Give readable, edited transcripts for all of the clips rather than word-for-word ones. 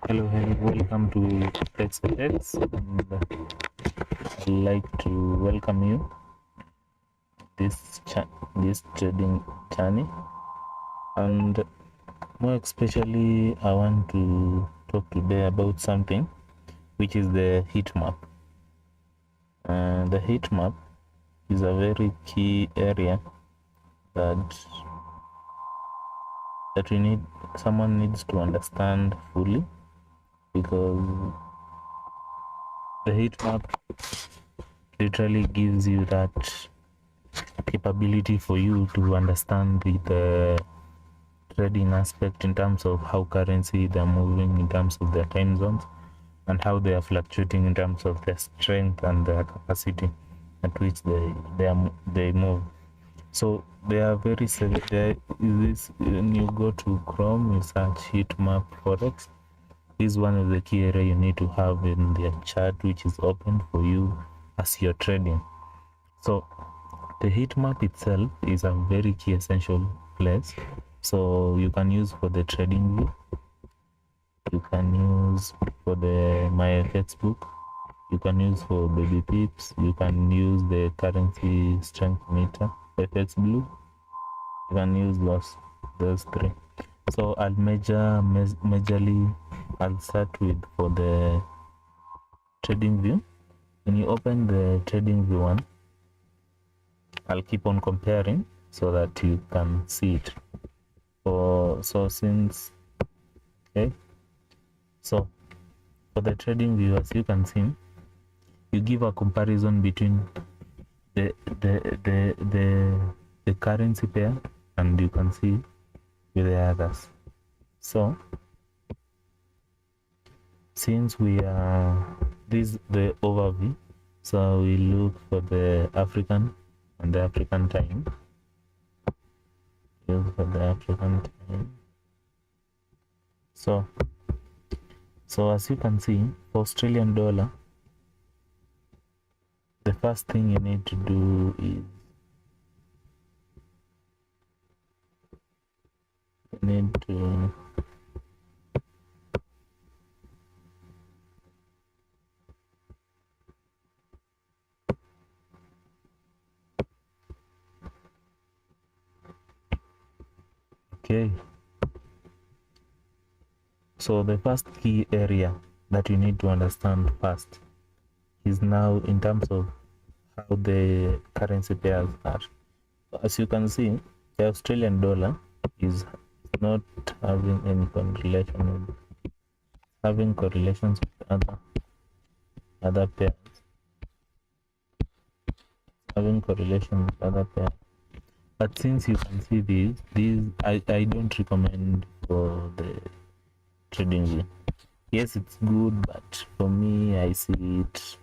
Hello, welcome to FX, and I'd like to welcome you this this trading journey. And more especially, I want to talk today about something which is the heat map. The heat map is a very key area that someone needs to understand fully, because the heat map literally gives you that capability for you to understand the trading aspect in terms of how currency they're moving, in terms of their time zones, and how they are fluctuating in terms of their strength and their capacity at which they move. So they are very severe. When you go to Chrome, you search heat map Forex. This is one of the key areas you need to have in their chart, which is open for you as you're trading. So the heat map itself is a very key essential place. So you can use for the trading view, you can use for the my FX book, you can use for baby pips, you can use the currency strength meter, FX blue, you can use those three. So I'll majorly I'll start with for the trading view. When you open the trading view one, I'll keep on comparing so that you can see it. So for the trading view, as you can see, you give a comparison between the currency pair, and you can see with the others. So since we are the overview, so we look for the African and the African time. Look for the African time. So as you can see, for Australian dollar, the first thing you need to do is you need to so the first key area that you need to understand first is now in terms of how the currency pairs are. As you can see, the Australian dollar is not having any correlation with having correlations with other pairs, having correlation with other pairs. But since you can see these I don't recommend for the trading view. Yes, it's good, but for me, I see it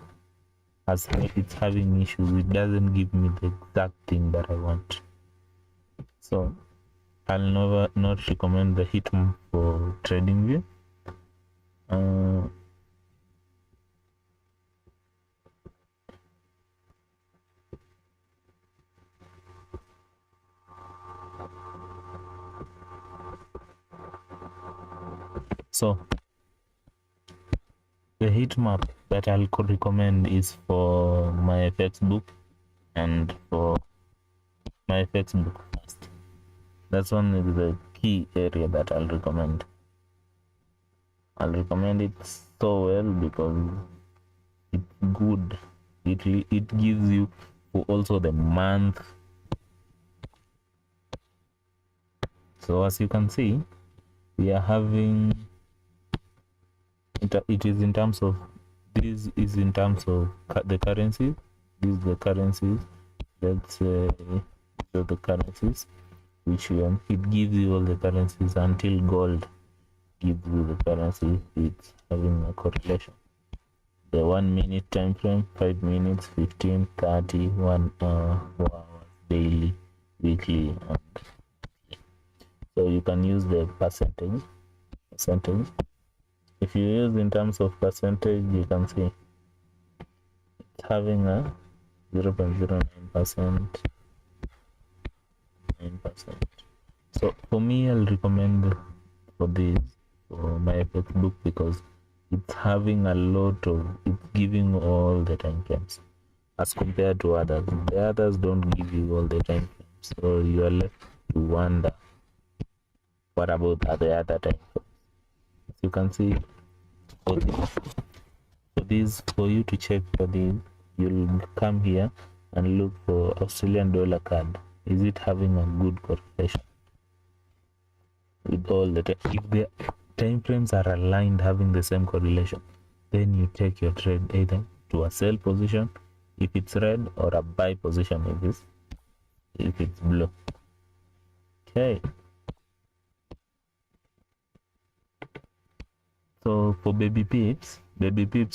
as it's having issues. It doesn't give me the exact thing that I want. So I'll not recommend the heat map for trading view. So the heat map that I'll recommend is for my FX book and for my FX book first. That's one of the key area that I'll recommend. I'll recommend it so well because it's good. It gives you for also the month. So as you can see, we are having it is in terms of this is in terms of the currencies. These are the currencies. Let's say the currencies which it gives you all the currencies until gold gives you the currency. It's having a correlation. The 1 minute time frame, 5 minutes, 15, 30, 1 hour, 4 hours, daily, weekly, and so you can use the percentage. If you use in terms of percentage, you can see it's having a 0.09%, 9%. So for me, I'll recommend for this for my FX book because it's having a lot of, it's giving all the time frames as compared to others. The others don't give you all the time frames, so you are left to wonder what about the other time frames. As you can see, for you to check for these, you'll come here and look for Australian dollar card. Is it having a good correlation with all the if the time frames are aligned, having the same correlation, then you take your trade either to a sell position if it's red, or a buy position if it's blue. Okay, so for baby pips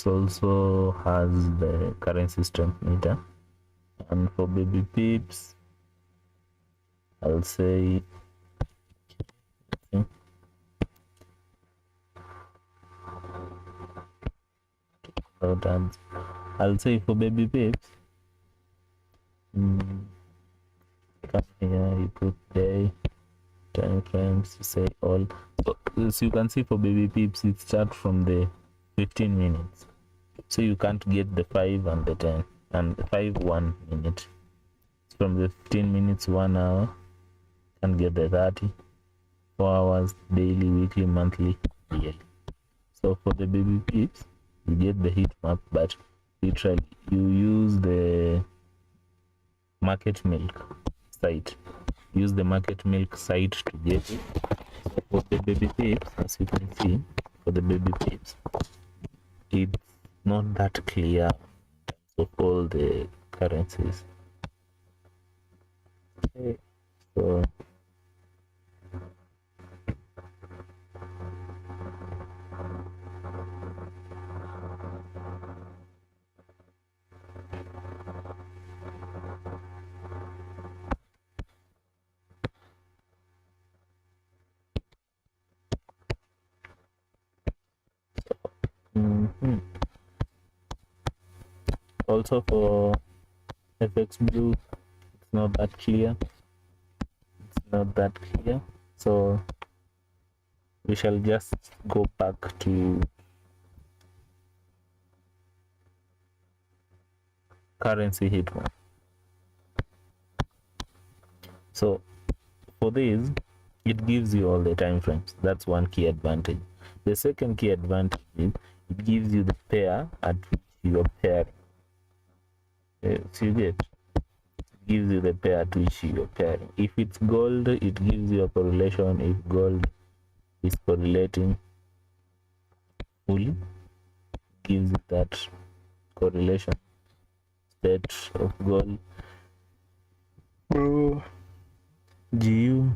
also has the currency strength meter, and for baby pips I'll say I'll say for baby pips, come here, you put day, time frames, say all. So as you can see, for baby pips it starts from the 15 minutes, so you can't get the 5 and the 10 and 5 1 minute. From the 15 minutes, 1 hour, can get the 30, 4 hours, daily, weekly, monthly, yearly. So for the baby pips you get the heat map, but literally you use the market milk site, use the market milk site to get it. So for the baby pips, as you can see, for the baby pips it's not that clear of all the currencies. Okay, so also for FX blue, it's not that clear. So we shall just go back to currency heat map. So for this, it gives you all the time frames. That's one key advantage. The second key advantage is it gives you the pair at which you are pairing. So you get, it gives you the pair at which you are pairing. If it's gold, it gives you a correlation. If gold is correlating fully, it gives you that correlation. State of gold, GU,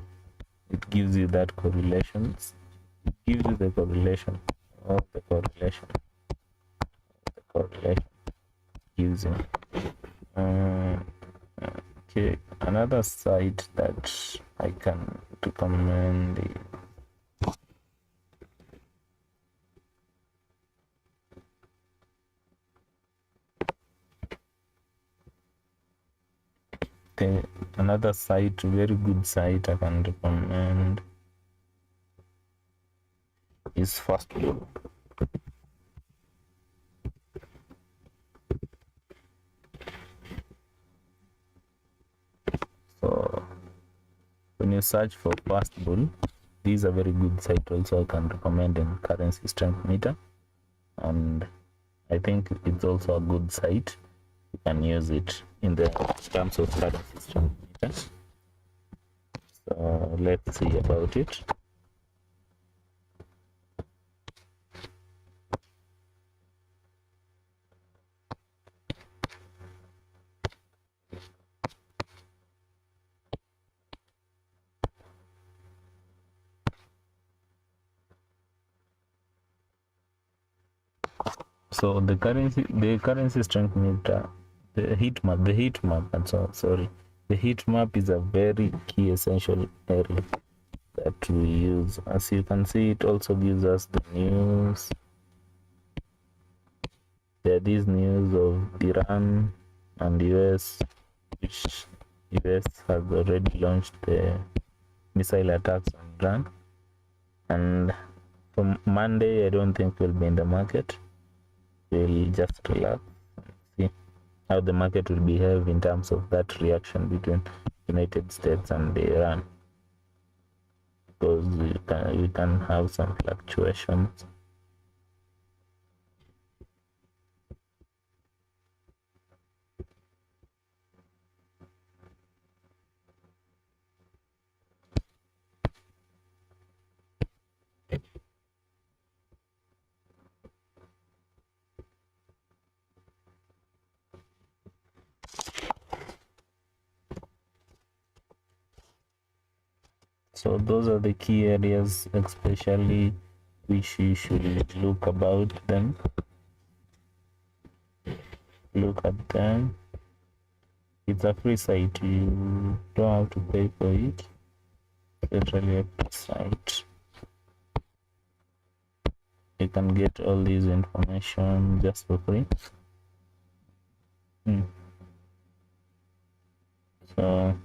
it gives you that correlations. It gives you the correlation of the correlation. The correlation gives you. Okay, another site that I can recommend is another site, very good site I can recommend is Fastball. So when you search for Fastball, this is a very good site also I can recommend in currency strength meter, and I think it's also a good site. You can use it in the terms of currency strength meter. So let's see about it. So the currency strength meter, the heat map, the heat map is a very key essential area that we use. As you can see, it also gives us the news. There are these news of Iran and US, which US has already launched the missile attacks on Iran, and from Monday, I don't think we'll be in the market. We'll just relax, see how the market will behave in terms of that reaction between United States and Iran, because you can have some fluctuations. So those are the key areas, especially which you should look about them. Look at them. It's a free site. You don't have to pay for it. It's really a free site. You can get all this information just for free. So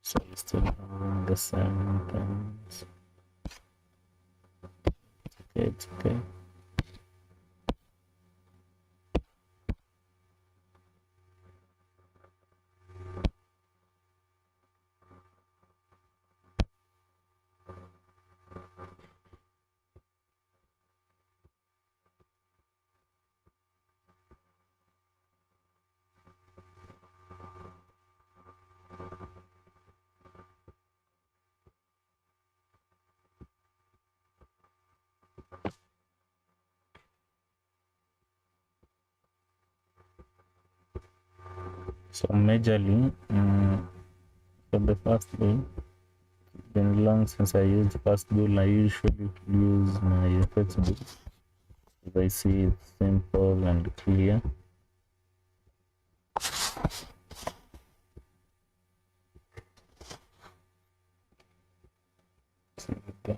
so you still have the same things. Okay, it's okay. So majorly, for the first bill, it's been long since I used first bill. I usually use my FX bill. As I see, it's simple and clear. So that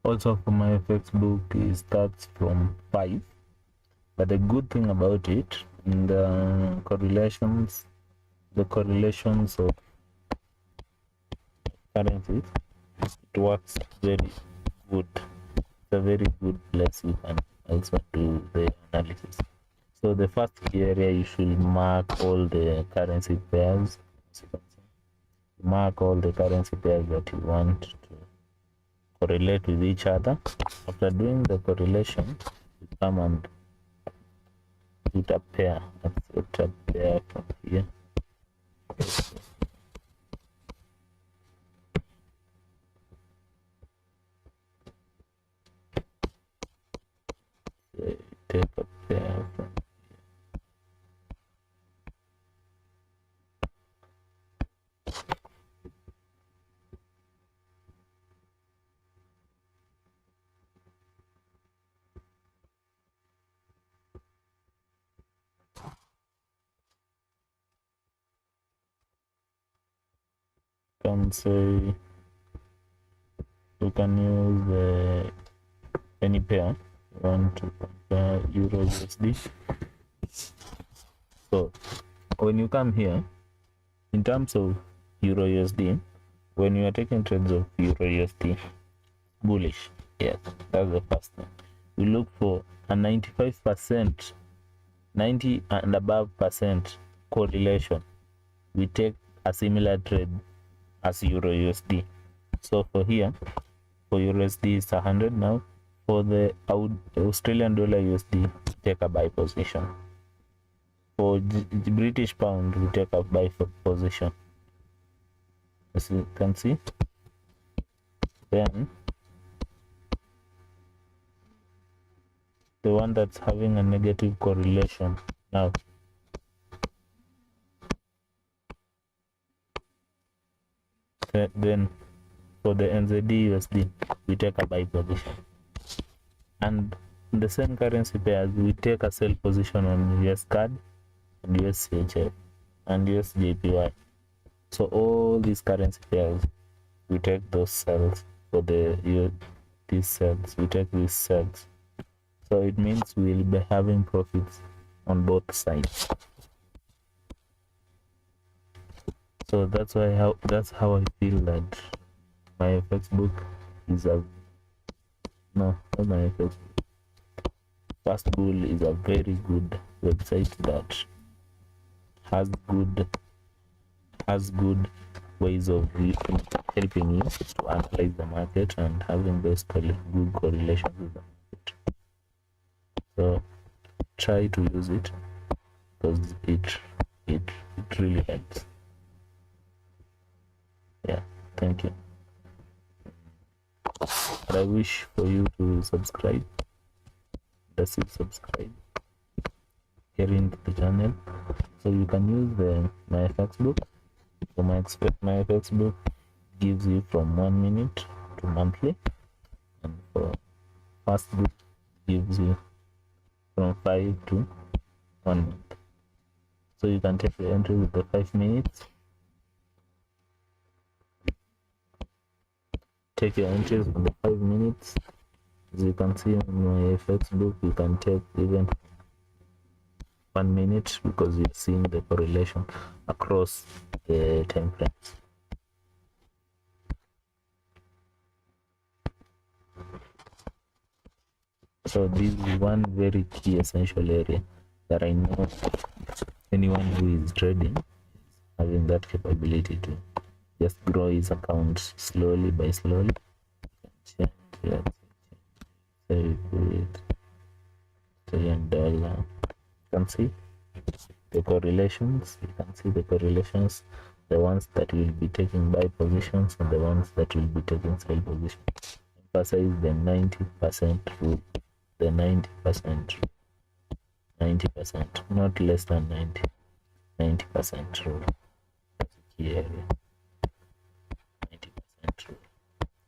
also for my FX book, it starts from 5. But the good thing about it, in the correlations of currencies, it works very good. It's a very good place you can also do the analysis. So the first key area, you should mark all the currency pairs. Mark all the currency pairs that you want to correlate with each other. After doing the correlation, you come and put a pair. Let's put a pair from here. Take a pair from can say we can use any pair. We want to compare Euro USD. So when you come here, in terms of Euro USD, when you are taking trades of Euro USD, bullish, yes, that's the first thing. We look for a 95%, 90 and above percent correlation. We take a similar trade as Euro USD. So for here, for USD is 100 now. For the Australian dollar USD, take a buy position. For British pound, we take a buy position. As you can see, then the one that's having a negative correlation now, then for the NZD USD, we take a buy position. And the same currency pairs, we take a sell position on US CAD and US CHF and US JPY. So all these currency pairs, we take those cells. For these cells, we take these cells. So it means we'll be having profits on both sides. So that's how I feel that my FX book is not my FX book. Fastbull is a very good website that has good ways of helping you to analyze the market and having those good correlations with the market. So try to use it because it really helps. Yeah, thank you. And I wish for you to subscribe. Just subscribe here into the channel, so you can use my FX book. So my FX book gives you from 1 minute to monthly, and for fast book gives you from 5 to 1 month. So you can take the entry with the 5 minutes. Take your entries on the 5 minutes. As you can see on my FX book, you can take even 1 minute because you're seeing the correlation across the time frames. So this is one very key essential area that I know anyone who is trading is having that capability to just grow his account slowly by slowly. $1. You can see the correlations. You can see the correlations, the ones that will be taking buy positions and the ones that will be taking sell positions. Emphasize the 90% rule. The 90% rule. 90%, not less than 90% rule. That's a key area. 90% rule.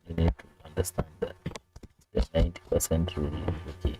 You need to understand that the 90% rule is the key.